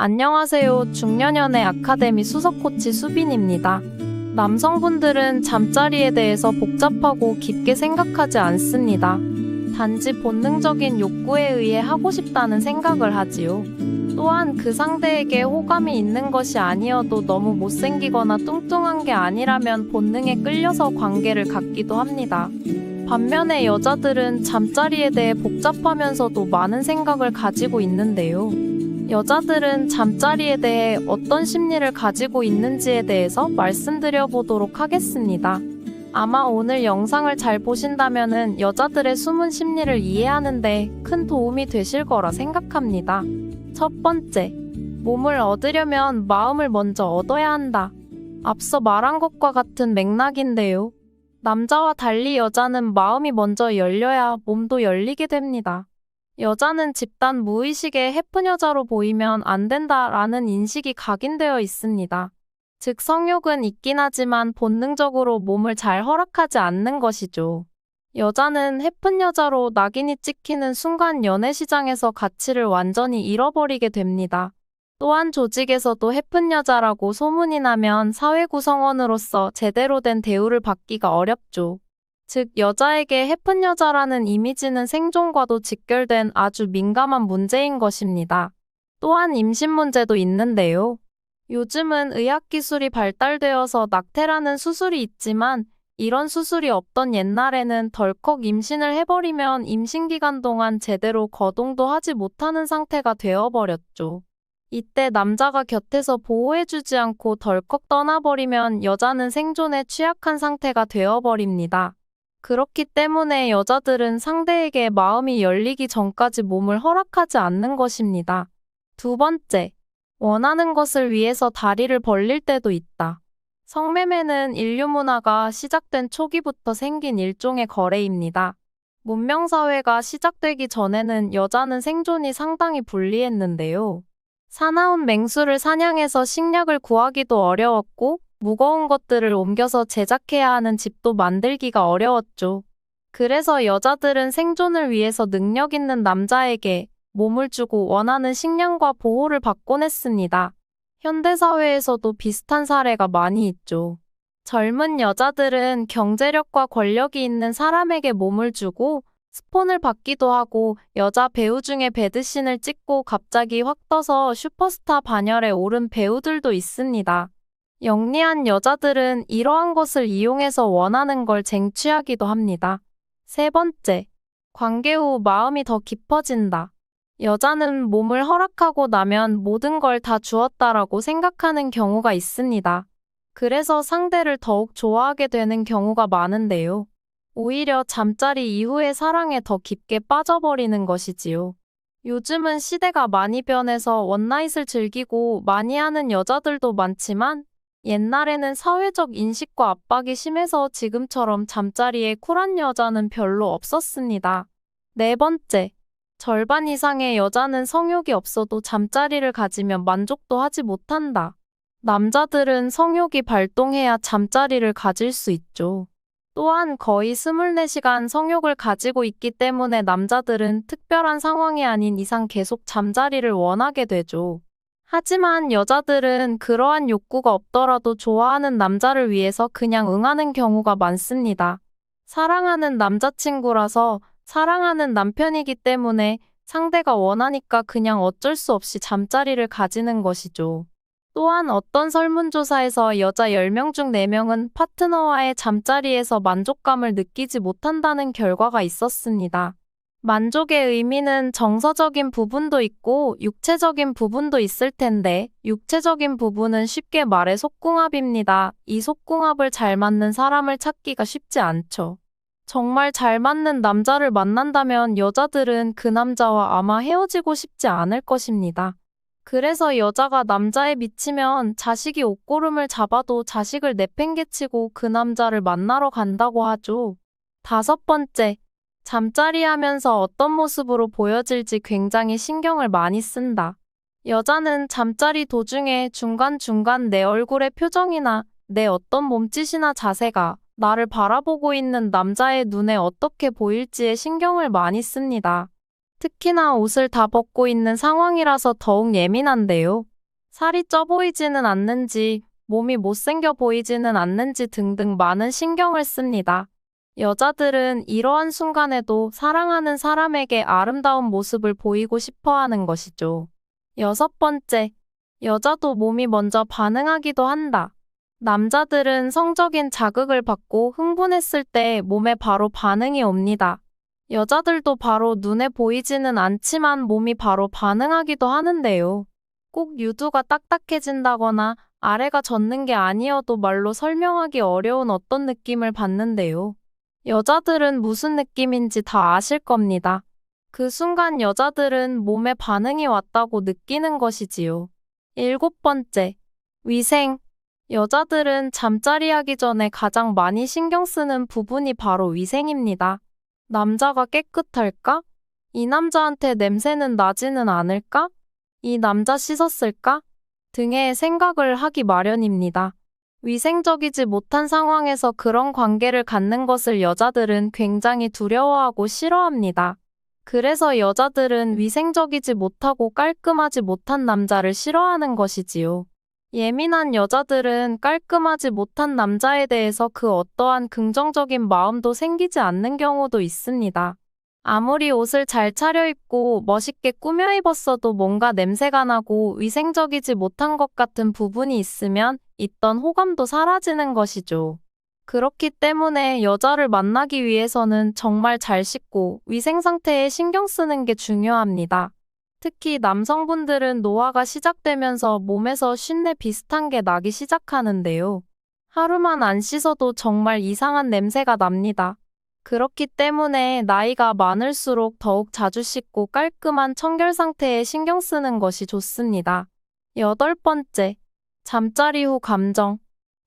안녕하세요. 중년연애 아카데미 수석 코치 수빈입니다. 남성분들은 잠자리에 대해서 복잡하고 깊게 생각하지 않습니다. 단지 본능적인 욕구에 의해 하고 싶다는 생각을 하지요. 또한 그 상대에게 호감이 있는 것이 아니어도 너무 못생기거나 뚱뚱한 게 아니라면 본능에 끌려서 관계를 갖기도 합니다. 반면에 여자들은 잠자리에 대해 복잡하면서도 많은 생각을 가지고 있는데요. 여자들은 잠자리에 대해 어떤 심리를 가지고 있는지에 대해서 말씀드려 보도록 하겠습니다. 아마 오늘 영상을 잘 보신다면은 여자들의 숨은 심리를 이해하는데 큰 도움이 되실 거라 생각합니다. 첫 번째, 몸을 얻으려면 마음을 먼저 얻어야 한다. 앞서 말한 것과 같은 맥락인데요. 남자와 달리 여자는 마음이 먼저 열려야 몸도 열리게 됩니다. 여자는 집단 무의식의 해픈 여자로 보이면 안 된다라는 인식이 각인되어 있습니다. 즉 성욕은 있긴 하지만 본능적으로 몸을 잘 허락하지 않는 것이죠. 여자는 해픈 여자로 낙인이 찍히는 순간 연애시장에서 가치를 완전히 잃어버리게 됩니다. 또한 조직에서도 해픈 여자라고 소문이 나면 사회 구성원으로서 제대로 된 대우를 받기가 어렵죠. 즉 여자에게 해픈 여자라는 이미지는 생존과도 직결된 아주 민감한 문제인 것입니다. 또한 임신 문제도 있는데요. 요즘은 의학기술이 발달되어서 낙태라는 수술이 있지만 이런 수술이 없던 옛날에는 덜컥 임신을 해버리면 임신기간 동안 제대로 거동도 하지 못하는 상태가 되어버렸죠. 이때 남자가 곁에서 보호해주지 않고 덜컥 떠나버리면 여자는 생존에 취약한 상태가 되어버립니다. 그렇기 때문에 여자들은 상대에게 마음이 열리기 전까지 몸을 허락하지 않는 것입니다. 두 번째, 원하는 것을 위해서 다리를 벌릴 때도 있다. 성매매는 인류 문화가 시작된 초기부터 생긴 일종의 거래입니다. 문명사회가 시작되기 전에는 여자는 생존이 상당히 불리했는데요. 사나운 맹수를 사냥해서 식량을 구하기도 어려웠고 무거운 것들을 옮겨서 제작해야 하는 집도 만들기가 어려웠죠. 그래서 여자들은 생존을 위해서 능력 있는 남자에게 몸을 주고 원하는 식량과 보호를 받곤 했습니다. 현대사회에서도 비슷한 사례가 많이 있죠. 젊은 여자들은 경제력과 권력이 있는 사람에게 몸을 주고 스폰을 받기도 하고 여자 배우 중에 배드신을 찍고 갑자기 확 떠서 슈퍼스타 반열에 오른 배우들도 있습니다. 영리한 여자들은 이러한 것을 이용해서 원하는 걸 쟁취하기도 합니다. 세 번째, 관계 후 마음이 더 깊어진다. 여자는 몸을 허락하고 나면 모든 걸 다 주었다라고 생각하는 경우가 있습니다. 그래서 상대를 더욱 좋아하게 되는 경우가 많은데요. 오히려 잠자리 이후의 사랑에 더 깊게 빠져버리는 것이지요. 요즘은 시대가 많이 변해서 원나잇을 즐기고 많이 하는 여자들도 많지만 옛날에는 사회적 인식과 압박이 심해서 지금처럼 잠자리에 쿨한 여자는 별로 없었습니다. 네 번째, 절반 이상의 여자는 성욕이 없어도 잠자리를 가지면 만족도 하지 못한다. 남자들은 성욕이 발동해야 잠자리를 가질 수 있죠. 또한 거의 24시간 성욕을 가지고 있기 때문에 남자들은 특별한 상황이 아닌 이상 계속 잠자리를 원하게 되죠. 하지만 여자들은 그러한 욕구가 없더라도 좋아하는 남자를 위해서 그냥 응하는 경우가 많습니다. 사랑하는 남자친구라서 사랑하는 남편이기 때문에 상대가 원하니까 그냥 어쩔 수 없이 잠자리를 가지는 것이죠. 또한 어떤 설문조사에서 여자 10명 중 4명은 파트너와의 잠자리에서 만족감을 느끼지 못한다는 결과가 있었습니다. 만족의 의미는 정서적인 부분도 있고 육체적인 부분도 있을 텐데 육체적인 부분은 쉽게 말해 속궁합입니다. 이 속궁합을 잘 맞는 사람을 찾기가 쉽지 않죠. 정말 잘 맞는 남자를 만난다면 여자들은 그 남자와 아마 헤어지고 싶지 않을 것입니다. 그래서 여자가 남자에 미치면 자식이 옷고름을 잡아도 자식을 내팽개치고 그 남자를 만나러 간다고 하죠. 다섯 번째, 잠자리 하면서 어떤 모습으로 보여질지 굉장히 신경을 많이 쓴다. 여자는 잠자리 도중에 중간중간 내 얼굴의 표정이나 내 어떤 몸짓이나 자세가 나를 바라보고 있는 남자의 눈에 어떻게 보일지에 신경을 많이 씁니다. 특히나 옷을 다 벗고 있는 상황이라서 더욱 예민한데요. 살이 쪄 보이지는 않는지, 몸이 못생겨 보이지는 않는지 등등 많은 신경을 씁니다. 여자들은 이러한 순간에도 사랑하는 사람에게 아름다운 모습을 보이고 싶어 하는 것이죠. 여섯 번째, 여자도 몸이 먼저 반응하기도 한다. 남자들은 성적인 자극을 받고 흥분했을 때 몸에 바로 반응이 옵니다. 여자들도 바로 눈에 보이지는 않지만 몸이 바로 반응하기도 하는데요. 꼭 유두가 딱딱해진다거나 아래가 젖는 게 아니어도 말로 설명하기 어려운 어떤 느낌을 받는데요. 여자들은 무슨 느낌인지 다 아실 겁니다. 그 순간 여자들은 몸에 반응이 왔다고 느끼는 것이지요. 일곱 번째, 위생. 여자들은 잠자리 하기 전에 가장 많이 신경 쓰는 부분이 바로 위생입니다. 남자가 깨끗할까? 이 남자한테 냄새는 나지는 않을까? 이 남자 씻었을까? 등의 생각을 하기 마련입니다. 위생적이지 못한 상황에서 그런 관계를 갖는 것을 여자들은 굉장히 두려워하고 싫어합니다. 그래서 여자들은 위생적이지 못하고 깔끔하지 못한 남자를 싫어하는 것이지요. 예민한 여자들은 깔끔하지 못한 남자에 대해서 그 어떠한 긍정적인 마음도 생기지 않는 경우도 있습니다. 아무리 옷을 잘 차려입고 멋있게 꾸며 입었어도 뭔가 냄새가 나고 위생적이지 못한 것 같은 부분이 있으면 있던 호감도 사라지는 것이죠. 그렇기 때문에 여자를 만나기 위해서는 정말 잘 씻고 위생 상태에 신경 쓰는 게 중요합니다. 특히 남성분들은 노화가 시작되면서 몸에서 쉰내 비슷한 게 나기 시작하는데요. 하루만 안 씻어도 정말 이상한 냄새가 납니다. 그렇기 때문에 나이가 많을수록 더욱 자주 씻고 깔끔한 청결 상태에 신경 쓰는 것이 좋습니다. 여덟 번째, 잠자리 후 감정.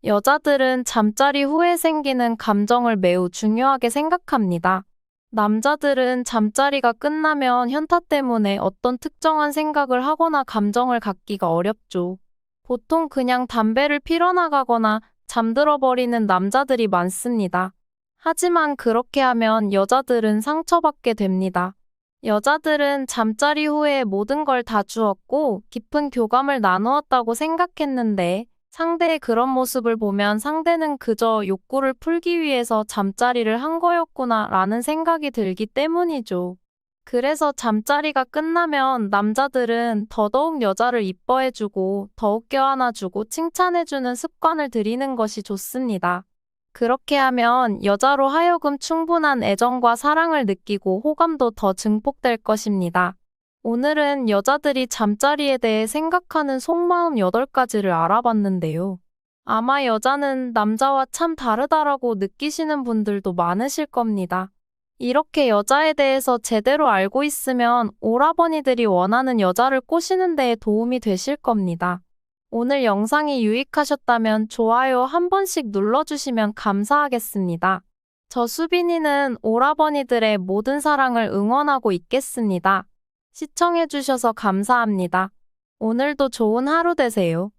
여자들은 잠자리 후에 생기는 감정을 매우 중요하게 생각합니다. 남자들은 잠자리가 끝나면 현타 때문에 어떤 특정한 생각을 하거나 감정을 갖기가 어렵죠. 보통 그냥 담배를 피러 나가거나 잠들어 버리는 남자들이 많습니다. 하지만 그렇게 하면 여자들은 상처받게 됩니다. 여자들은 잠자리 후에 모든 걸 다 주었고 깊은 교감을 나누었다고 생각했는데 상대의 그런 모습을 보면 상대는 그저 욕구를 풀기 위해서 잠자리를 한 거였구나 라는 생각이 들기 때문이죠. 그래서 잠자리가 끝나면 남자들은 더더욱 여자를 이뻐해주고 더욱 껴안아주고 칭찬해주는 습관을 들이는 것이 좋습니다. 그렇게 하면 여자로 하여금 충분한 애정과 사랑을 느끼고 호감도 더 증폭될 것입니다. 오늘은 여자들이 잠자리에 대해 생각하는 속마음 8가지를 알아봤는데요. 아마 여자는 남자와 참 다르다라고 느끼시는 분들도 많으실 겁니다. 이렇게 여자에 대해서 제대로 알고 있으면 오라버니들이 원하는 여자를 꼬시는 데에 도움이 되실 겁니다. 오늘 영상이 유익하셨다면 좋아요 한 번씩 눌러주시면 감사하겠습니다. 저 수빈이는 오라버니들의 모든 사랑을 응원하고 있겠습니다. 시청해주셔서 감사합니다. 오늘도 좋은 하루 되세요.